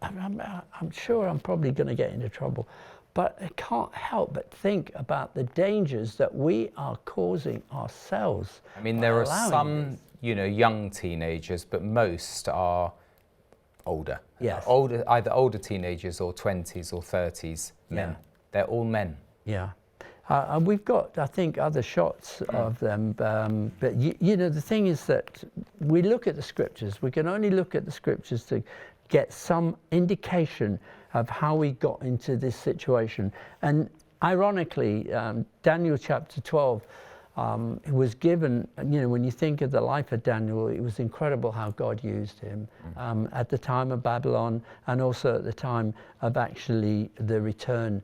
I'm sure I'm probably going to get into trouble, but I can't help but think about the dangers that we are causing ourselves. I mean, there are some, you know, young teenagers, but most are older. Yes. Either older teenagers or 20s or 30s men. Yeah. They're all men. Yeah. And we've got, I think, other shots of them. But, you know, the thing is that we look at the scriptures. We can only look at the scriptures to get some indication of how we got into this situation. And ironically, Daniel chapter 12, it was given, you know, when you think of the life of Daniel, it was incredible how God used him at the time of Babylon and also at the time of actually the return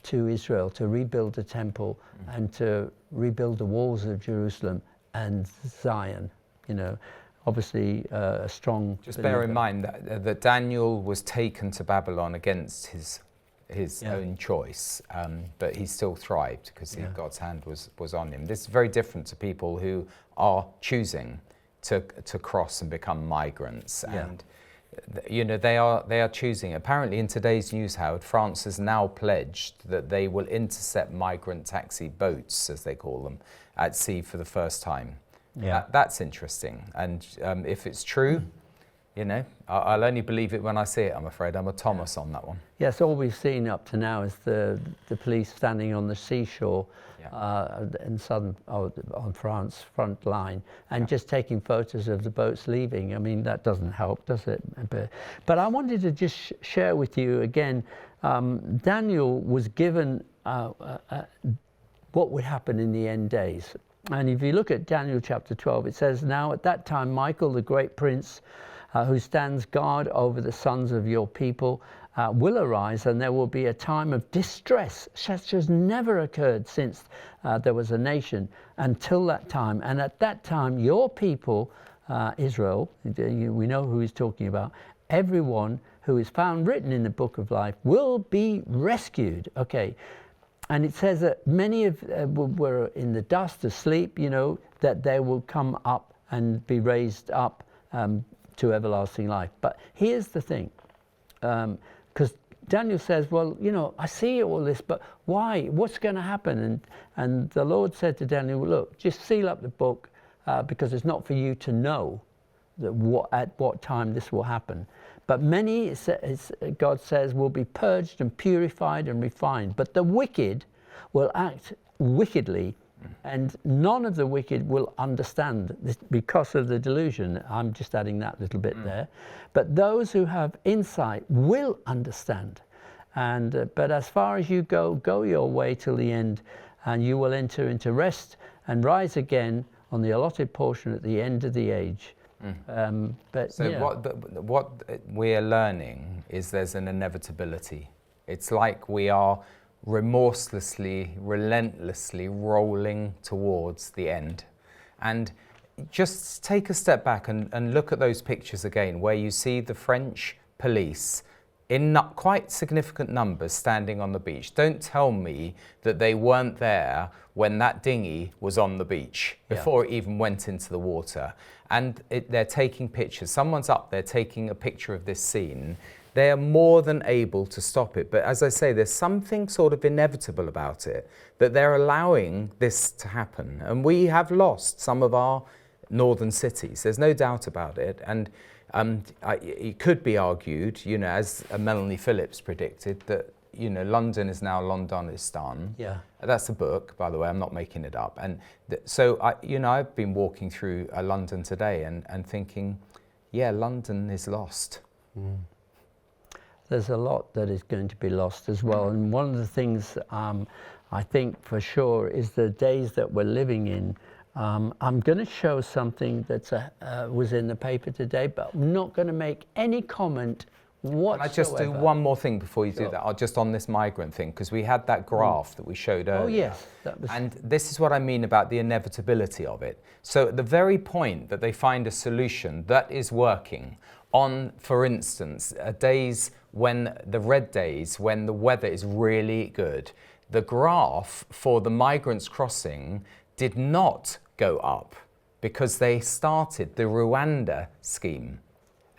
to Israel, to rebuild the temple and to rebuild the walls of Jerusalem and Zion, you know. Obviously a strong Just believer. bear in mind that Daniel was taken to Babylon against his own choice, but he still thrived because God's hand was on him. This is very different to people who are choosing to cross and become migrants. And you know, they are choosing. Apparently in today's news, Howard, France has now pledged that they will intercept migrant taxi boats, as they call them, at sea for the first time. That's interesting. And if it's true, you know, I'll only believe it when I see it, I'm afraid. I'm a Thomas on that one. Yes, all we've seen up to now is the police standing on the seashore in on France front line and just taking photos of the boats leaving. I mean, that doesn't help, does it? But I wanted to just share with you again, Daniel was given what would happen in the end days. And if you look at Daniel chapter 12, it says, "Now at that time, Michael, the great prince, who stands guard over the sons of your people, will arise, and there will be a time of distress such as never occurred since there was a nation until that time. And at that time, your people, Israel," we know who he's talking about, "everyone who is found written in the book of life will be rescued." Okay, and it says that many of were in the dust, asleep, you know, that they will come up and be raised up to everlasting life. But here's the thing, because Daniel says, well, you know, I see all this, but why? What's going to happen? And the Lord said to Daniel, look, just seal up the book, because it's not for you to know that at what time this will happen. But many, God says, will be purged and purified and refined. But the wicked will act wickedly, and none of the wicked will understand this because of the delusion. I'm just adding that little bit there. But those who have insight will understand. And but as far as you go your way till the end, and you will enter into rest and rise again on the allotted portion at the end of the age. But so yeah. what we are learning is there's an inevitability. It's like we are remorselessly, relentlessly rolling towards the end. And just take a step back and look at those pictures again, where you see the French police in quite significant numbers standing on the beach. Don't tell me that they weren't there when that dinghy was on the beach, before it even went into the water. And they're taking pictures. Someone's up there taking a picture of this scene. They are more than able to stop it. But as I say, there's something sort of inevitable about it, that they're allowing this to happen. And we have lost some of our northern cities. There's no doubt about it. And it could be argued, you know, as Melanie Phillips predicted, that, you know, London is now Londonistan. Yeah. That's a book, by the way, I'm not making it up. And so, you know, I've been walking through London today and thinking, yeah, London is lost. There's a lot that is going to be lost as well. And one of the things I think for sure is the days that we're living in. I'm going to show something that was in the paper today, but I'm not going to make any comment whatsoever. Can I just do one more thing before you do that? Just on this migrant thing, because we had that graph that we showed earlier. Oh, yes. That was... And this is what I mean about the inevitability of it. So at the very point that they find a solution that is working on, for instance, days when the red days, when the weather is really good, the graph for the migrants crossing did not go up because they started the Rwanda scheme.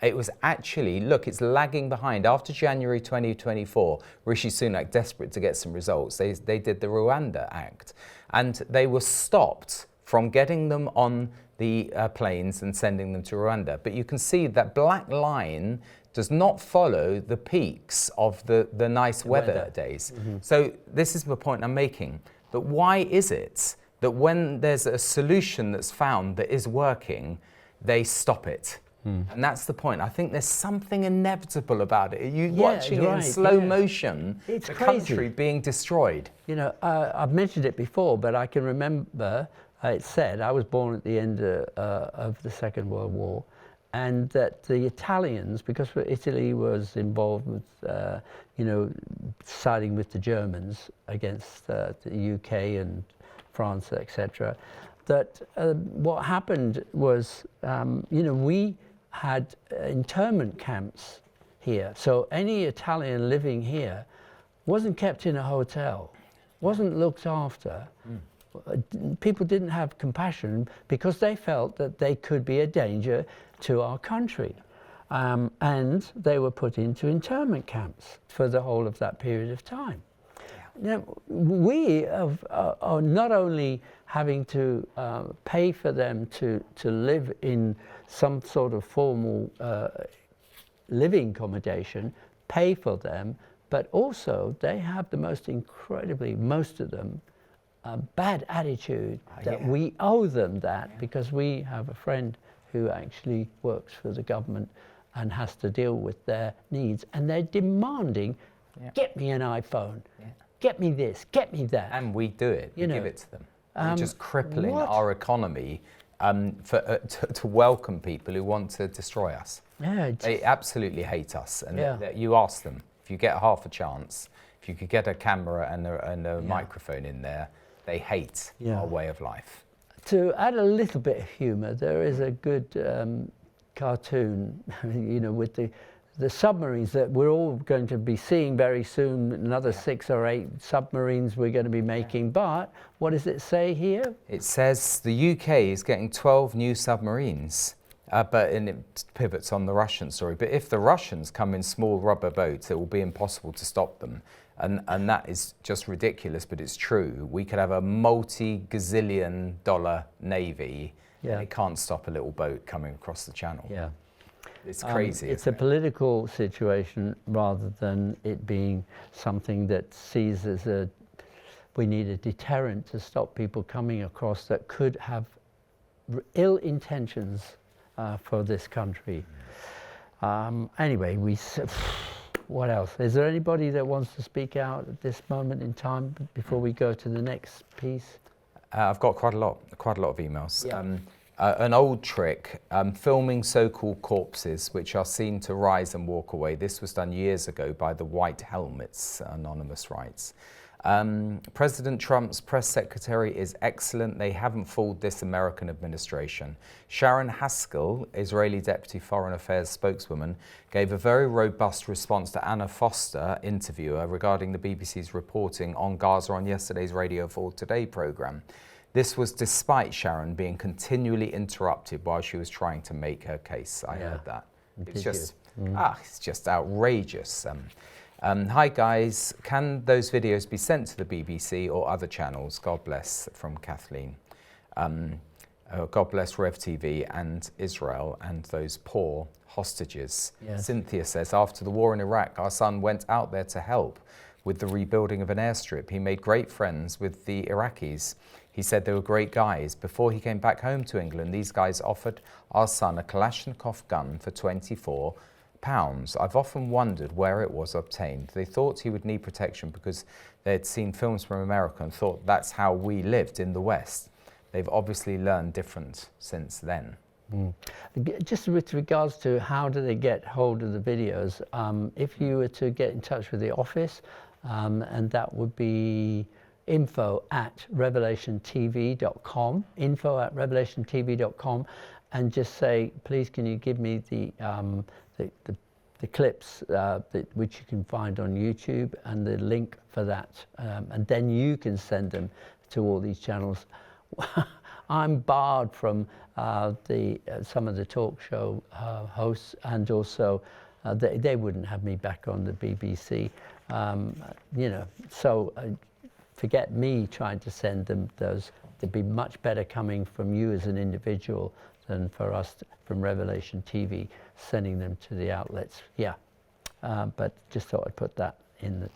It was actually, look, it's lagging behind. After January 2024, Rishi Sunak, desperate to get some results, they did the Rwanda Act. And they were stopped from getting them on the planes and sending them to Rwanda. But you can see that black line does not follow the peaks of the nice weather days. So this is the point I'm making. But why is it that when there's a solution that's found that is working, they stop it? And that's the point. I think there's something inevitable about it. You're watching it in slow motion, it's the crazy. country being destroyed. You know, I've mentioned it before, but I can remember it said, I was born at the end of the Second World War, and that the Italians, because Italy was involved with, you know, siding with the Germans against the UK and France, etc., that what happened was, you know, we had internment camps here. So any Italian living here wasn't kept in a hotel, wasn't looked after. People didn't have compassion because they felt that they could be a danger to our country. And they were put into internment camps for the whole of that period of time. Now, we are not only having to pay for them to live in some sort of formal living accommodation, pay for them, but also they have the most incredibly, most of them, bad attitude that we owe them that because we have a friend who actually works for the government and has to deal with their needs, and they're demanding, get me an iPhone, get me this, get me that. And we do it, we give it to them. We're just crippling what? our economy to welcome people who want to destroy us. Yeah, they absolutely hate us. And you ask them, if you get half a chance, if you could get a camera and a microphone in there, they hate our way of life. To add a little bit of humour, there is a good cartoon, you know, with the submarines that we're all going to be seeing very soon, another 6 or 8 submarines we're going to be making. But what does it say here? It says the UK is getting 12 new submarines. And it pivots on the Russian story. But if the Russians come in small rubber boats, it will be impossible to stop them. And that is just ridiculous, but it's true. We could have a multi-gazillion dollar navy, and it can't stop a little boat coming across the channel. Yeah. It's crazy. It's a political situation rather than it being something that sees as we need a deterrent to stop people coming across that could have ill intentions for this country. Anyway, what else? Is there anybody that wants to speak out at this moment in time before we go to the next piece? I've got quite a lot of emails. Yeah. An old trick, filming so-called corpses which are seen to rise and walk away. This was done years ago by the White Helmets, Anonymous writes. President Trump's press secretary is excellent. They haven't fooled this American administration. Sharon Haskell, Israeli Deputy Foreign Affairs spokeswoman, gave a very robust response to Anna Foster, interviewer, regarding the BBC's reporting on Gaza on yesterday's Radio 4 Today programme. This was despite Sharon being continually interrupted while she was trying to make her case. I heard that. It's just outrageous. Hi guys, can those videos be sent to the BBC or other channels? God bless, from Kathleen. God bless Rev TV and Israel and those poor hostages. Yes. Cynthia says, after the war in Iraq, our son went out there to help with the rebuilding of an airstrip. He made great friends with the Iraqis. He said they were great guys. Before he came back home to England, these guys offered our son a Kalashnikov gun for £24. I've often wondered where it was obtained. They thought he would need protection because they had seen films from America and thought that's how we lived in the West. They've obviously learned different since then. Just with regards to how do they get hold of the videos, if you were to get in touch with the office, and that would be info@revelationtv.com, info@revelationtv.com, and just say, please can you give me the clips which you can find on YouTube and the link for that, and then you can send them to all these channels. I'm barred from some of the talk show hosts, and also they wouldn't have me back on the BBC, so forget me trying to send them those. They'd be much better coming from you as an individual than for us from Revelation TV sending them to the outlets. But just thought I'd put that in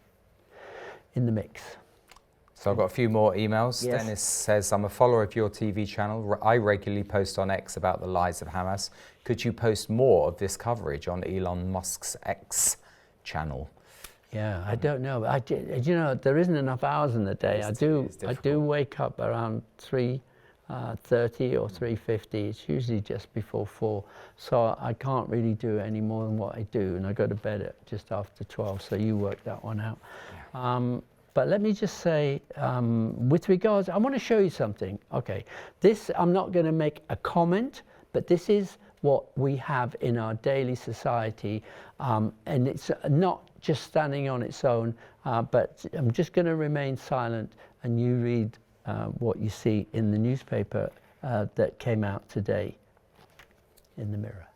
the mix. So I've got a few more emails. Yes. Dennis says, I'm a follower of your TV channel. I regularly post on X about the lies of Hamas. Could you post more of this coverage on Elon Musk's X channel? Yeah, I don't know. There isn't enough hours in the day. I do wake up around 3:30 or 3:50. It's usually just before 4. So I can't really do any more than what I do. And I go to bed at just after 12. So you work that one out. Yeah. But let me just say, with regards, I want to show you something. Okay, this, I'm not going to make a comment, but this is what we have in our daily society. And it's not just standing on its own, but I'm just going to remain silent and you read what you see in the newspaper that came out today in the Mirror.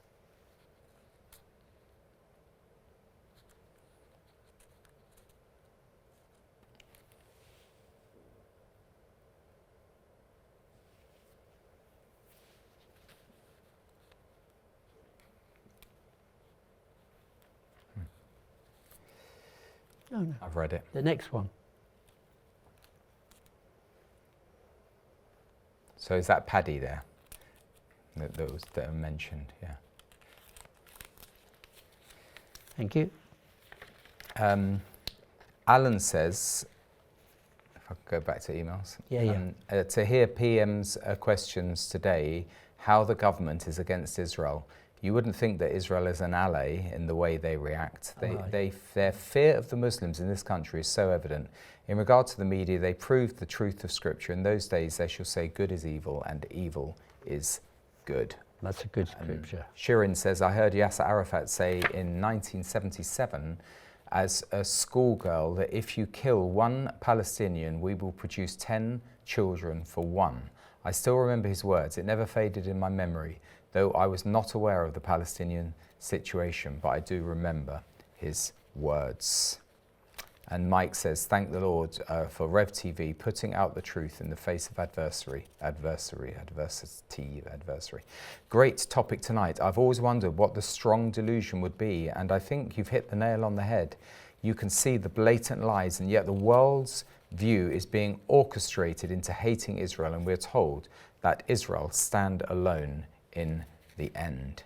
No. I've read it. The next one. So is that Paddy there? That are mentioned, yeah. Thank you. Alan says, if I could go back to emails. To hear PM's questions today, how the government is against Israel. You wouldn't think that Israel is an ally in the way they react. Their fear of the Muslims in this country is so evident. In regard to the media, they proved the truth of Scripture. In those days, they shall say good is evil and evil is good. That's a good scripture. Shirin says, I heard Yasser Arafat say in 1977 as a schoolgirl that if you kill one Palestinian, we will produce 10 children for one. I still remember his words. It never faded in my memory, though I was not aware of the Palestinian situation, but I do remember his words. And Mike says, thank the Lord for Rev TV putting out the truth in the face of adversity. Great topic tonight. I've always wondered what the strong delusion would be, and I think you've hit the nail on the head. You can see the blatant lies, and yet the world's view is being orchestrated into hating Israel, and we're told that Israel stand alone in the end.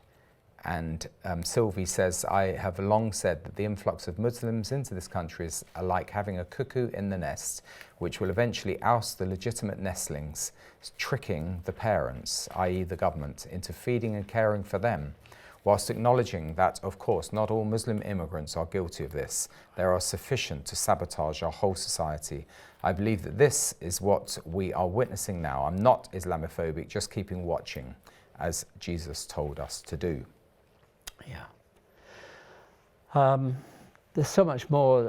And Sylvie says, I have long said that the influx of Muslims into this country is like having a cuckoo in the nest, which will eventually oust the legitimate nestlings, tricking the parents, i.e. the government, into feeding and caring for them, whilst acknowledging that, of course, not all Muslim immigrants are guilty of this. There are sufficient to sabotage our whole society. I believe that this is what we are witnessing now. I'm not Islamophobic, just keeping watching, as Jesus told us to do. Yeah. There's so much more,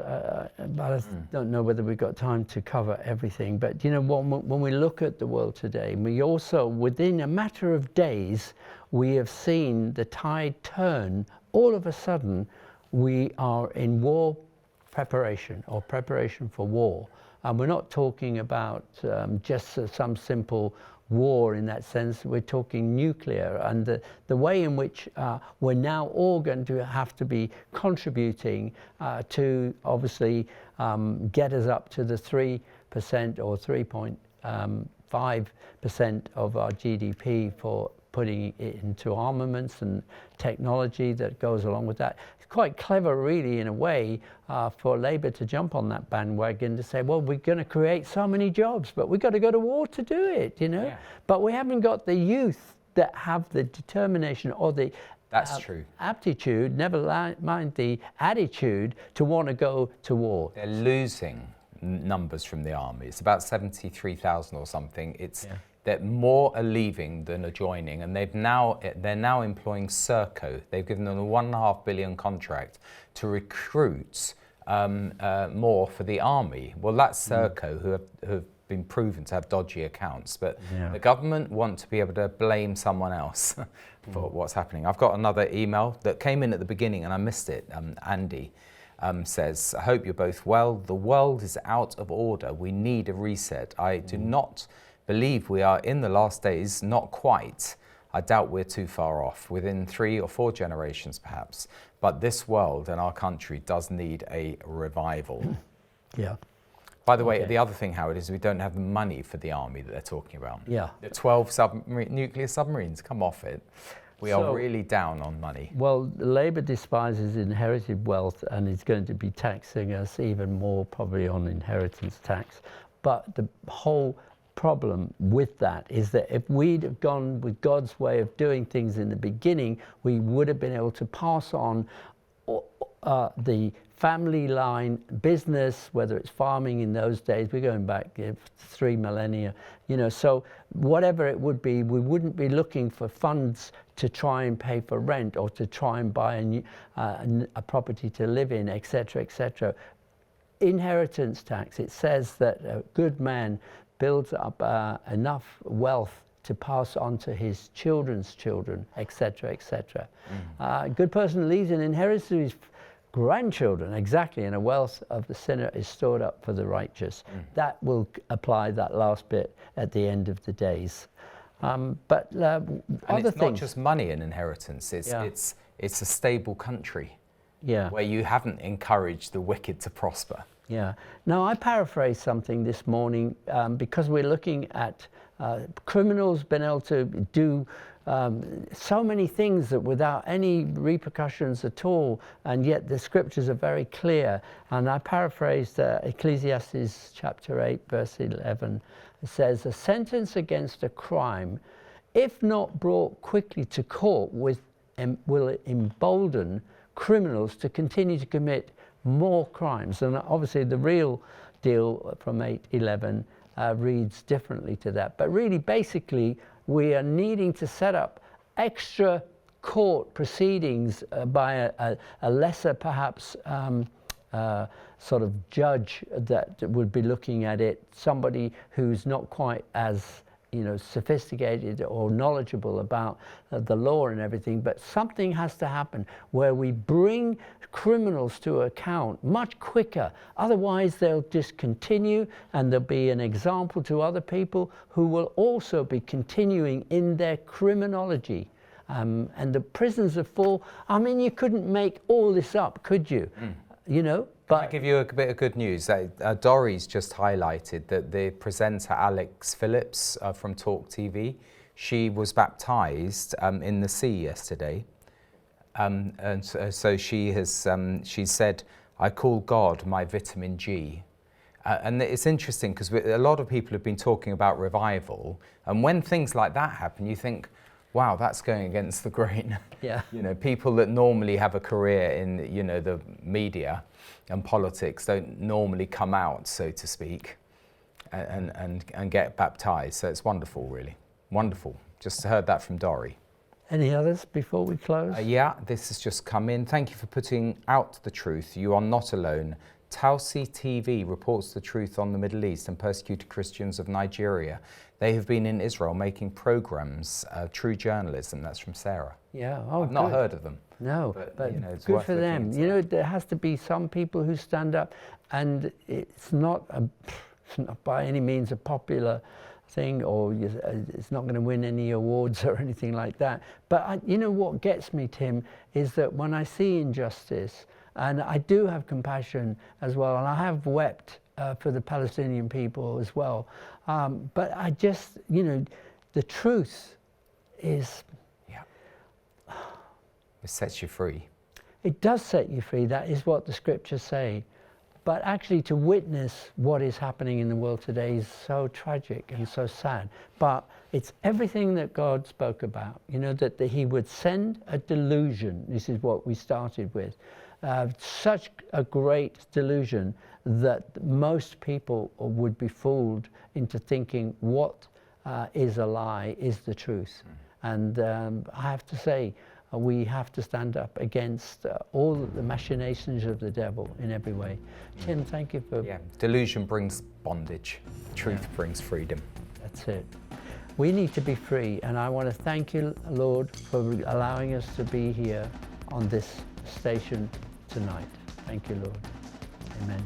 but I don't know whether we've got time to cover everything. But, you know, when we look at the world today, we also, within a matter of days, we have seen the tide turn. All of a sudden, we are in war preparation or preparation for war. And we're not talking about just some simple war in that sense. We're talking nuclear, and the way in which we're now all going to have to be contributing to obviously get us up to the 3% or 3.5% of our GDP for putting it into armaments and technology that goes along with that. It's quite clever, really, in a way, for Labour to jump on that bandwagon to say, well, we're going to create so many jobs, but we've got to go to war to do it, you know? Yeah. But we haven't got the youth that have the determination or the aptitude, never mind the attitude, to want to go to war. They're losing numbers from the army. It's about 73,000 or something. It's that more are leaving than are joining, and they're now employing Serco. They've given them a $1.5 billion contract to recruit more for the army. Well, that's Serco, who have been proven to have dodgy accounts, but the government want to be able to blame someone else for what's happening. I've got another email that came in at the beginning and I missed it. Andy says, I hope you're both well. The world is out of order. We need a reset. I do not believe we are in the last days, not quite. I doubt we're too far off, within 3 or 4 generations perhaps. But this world and our country does need a revival. Yeah. By the way, the other thing, Howard, is we don't have the money for the army that they're talking about. Yeah. The 12 nuclear submarines, come off it. We are really down on money. Well, Labour despises inherited wealth and is going to be taxing us even more probably on inheritance tax. But the whole problem with that is that if we'd have gone with God's way of doing things in the beginning, we would have been able to pass on the family line business, whether it's farming in those days, we're going back 3 millennia, you know, so whatever it would be, we wouldn't be looking for funds to try and pay for rent or to try and buy a property to live in, etc., etc. Inheritance tax, it says that a good man builds up enough wealth to pass on to his children's children, etc., etc. A good person leaves an inheritance to his grandchildren, exactly, and a wealth of the sinner is stored up for the righteous. That will apply that last bit at the end of the days. But other it's things, not just money and inheritance, it's a stable country where you haven't encouraged the wicked to prosper. Yeah. Now, I paraphrased something this morning because we're looking at criminals being able to do so many things that without any repercussions at all, and yet the scriptures are very clear. And I paraphrased Ecclesiastes chapter 8, verse 11. It says, a sentence against a crime, if not brought quickly to court, will embolden criminals to continue to commit more crimes. And obviously the real deal from 8:11 reads differently to that. But really, basically, we are needing to set up extra court proceedings by a lesser perhaps sort of judge that would be looking at it, somebody who's not quite as sophisticated or knowledgeable about the law and everything, but something has to happen where we bring criminals to account much quicker. Otherwise they'll just continue, and there'll be an example to other people who will also be continuing in their criminology. And the prisons are full. I mean, you couldn't make all this up, could you? But I'll give you a bit of good news. Dorry's just highlighted that the presenter Alex Phillips from Talk TV, she was baptized in the sea yesterday. And so she said, "I call God my vitamin G." And it's interesting because a lot of people have been talking about revival. And when things like that happen, you think, wow, that's going against the grain. Yeah. People that normally have a career in, the media and politics don't normally come out, so to speak, and get baptized. So it's wonderful, really. Wonderful. Just heard that from Dorry. Any others before we close? Yeah, this has just come in. Thank you for putting out the truth. You are not alone. Tausi TV reports the truth on the Middle East and persecuted Christians of Nigeria. They have been in Israel making programs, true journalism. That's from Sarah. Yeah, I've not heard of them. No, but it's good worth for them. There has to be some people who stand up, and it's not by any means a popular thing, or it's not going to win any awards or anything like that. But what gets me, Tim, is that when I see injustice, and I do have compassion as well, and I have wept for the Palestinian people as well. But I just, the truth is... Yeah. It sets you free. It does set you free. That is what the scriptures say. But actually to witness what is happening in the world today is so tragic and so sad. But it's everything that God spoke about, that he would send a delusion. This is what we started with. Such a great delusion that most people would be fooled into thinking what is a lie is the truth. And I have to say, we have to stand up against all the machinations of the devil in every way. Tim, thank you for... Yeah, delusion brings bondage. Truth brings freedom. That's it. We need to be free, and I want to thank you, Lord, for allowing us to be here on this station tonight. Thank you, Lord. Amen.